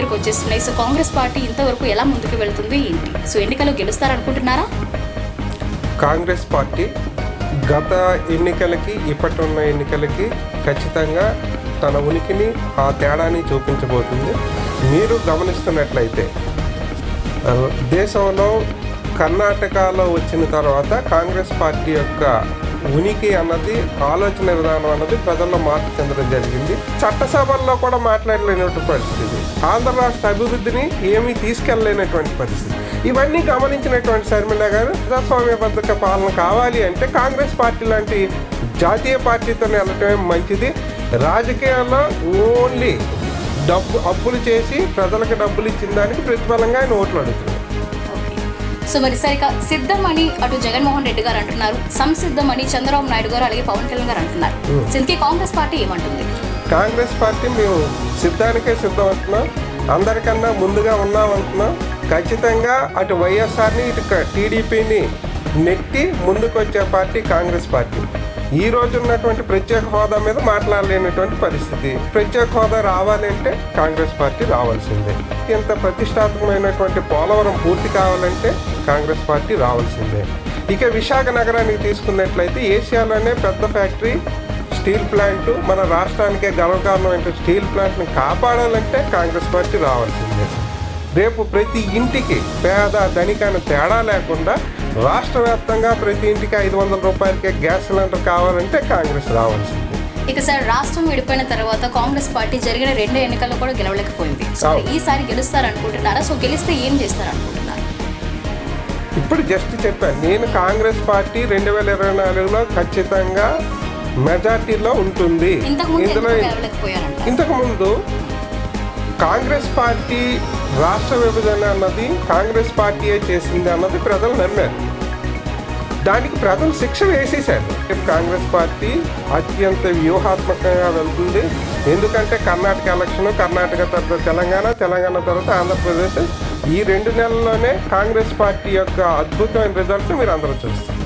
దగ్గరికి వచ్చేస్తున్నాయి. So Congress party ఇంతవరకు ఎలా ముందుకు వెళ్తుంది ఏంటి? సో ఎన్నికల్లో గెలుస్తారనుకుంటున్నారా? కాంగ్రెస్ పార్టీ గత ఎన్నికలకి ఇప్పటి ఉన్న ఎన్నికలకి ఖచ్చితంగా తన ఉనికిని ఆ తేడాని చూపించబోతుంది. మీరు గమనిస్తున్నట్లయితే దేశంలో కర్ణాటకలో వచ్చిన తర్వాత కాంగ్రెస్ పార్టీ యొక్క ఉనికి అన్నది, ఆలోచన విధానం అన్నది ప్రజల్లో మార్పు చెందడం జరిగింది. చట్టసభల్లో కూడా మాట్లాడలేనటువంటి పరిస్థితి, ఆంధ్ర రాష్ట్ర అభివృద్ధిని ఏమీ తీసుకెళ్ళలేనటువంటి పరిస్థితి. ఇవన్నీ గమనించినటువంటి షర్మిల గారు ప్రజాస్వామ్యబద్ధ పాలన కావాలి అంటే కాంగ్రెస్ పార్టీ లాంటి జాతీయ పార్టీతో వెళ్ళటమే మంచిది. రాజకీయాల్లో ఓన్లీ అప్పులు చేసి ప్రజలకు డబ్బులు ఇచ్చిన దానికి ప్రతిఫలంగా ఆయన ఓట్లు అడుగుతున్నారు. సో మరి సరిగా సిద్ధమని అటు జగన్మోహన్ రెడ్డి గారు అంటున్నారు, సంసిద్ధమని చంద్రబాబు నాయుడు గారు అలాగే పవన్ కళ్యాణ్ గారు అంటున్నారు. ఇందుకే కాంగ్రెస్ పార్టీ ఏమంటుంది? కాంగ్రెస్ పార్టీ మేము సిద్ధానికే సిద్ధం అంటున్నాం, అందరికన్నా ముందుగా ఉన్నాం అంటున్నాం. ఖచ్చితంగా అటు వైఎస్ఆర్ని ఇటు టీడీపీని నెట్టి ముందుకు వచ్చే పార్టీ కాంగ్రెస్ పార్టీ. ఈ రోజు ఉన్నటువంటి ప్రత్యేక హోదా మీద మాట్లాడలేనటువంటి పరిస్థితి. ప్రత్యేక హోదా రావాలంటే కాంగ్రెస్ పార్టీ రావాల్సిందే. ఇంత ప్రతిష్టాత్మకమైనటువంటి పోలవరం పూర్తి కావాలంటే కాంగ్రెస్ పార్టీ రావాల్సిందే. ఇక విశాఖ నగరానికి తీసుకున్నట్లయితే ఏషియాలోనే పెద్ద ఫ్యాక్టరీ స్టీల్ ప్లాంట్, మన రాష్ట్రానికే గర్వకారణమైన స్టీల్ ప్లాంట్ని కాపాడాలంటే కాంగ్రెస్ పార్టీ రావాల్సిందే. రేపు ప్రతి ఇంటికి పేద ధనికాన్ని తేడా లేకుండా రాష్ట్ర వ్యాప్తంగా ప్రతి ఇంటికి 500 రూపాయలకే గ్యాస్ సిలిండర్ కావాలంటే కాంగ్రెస్ రావాల్సింది. ఇక సార్, రాష్ట్రం విడిపోయిన తర్వాత కాంగ్రెస్ పార్టీ జరిగిన 2 ఎన్నికల్లో కూడా గెలవలేకపోయింది. సో ఈసారి గెలుస్తారనుకుంటున్నారా? సో గెలిస్తే ఏం చేస్తారనుకుంటున్నారు? ఇప్పుడు జస్ట్ చెప్పాను నేను, కాంగ్రెస్ పార్టీ 2024లో ఖచ్చితంగా మెజార్టీలో ఉంటుంది. ఇంతకుముందు కాంగ్రెస్ పార్టీ రాష్ట్ర విభజన అన్నది కాంగ్రెస్ పార్టీయే చేసింది అన్నది ప్రజలు నమ్మారు. దానికి ప్రజలు శిక్ష వేసేశారు. కాంగ్రెస్ పార్టీ అత్యంత వ్యూహాత్మకంగా వెళ్తుంది. ఎందుకంటే కర్ణాటక ఎలక్షన్, కర్ణాటక తర్వాత తెలంగాణ తర్వాత ఆంధ్రప్రదేశ్, ఈ 2 నెలల్లోనే కాంగ్రెస్ పార్టీ యొక్క అద్భుతమైన రిజల్ట్ మీరు అందరూ చూస్తారు.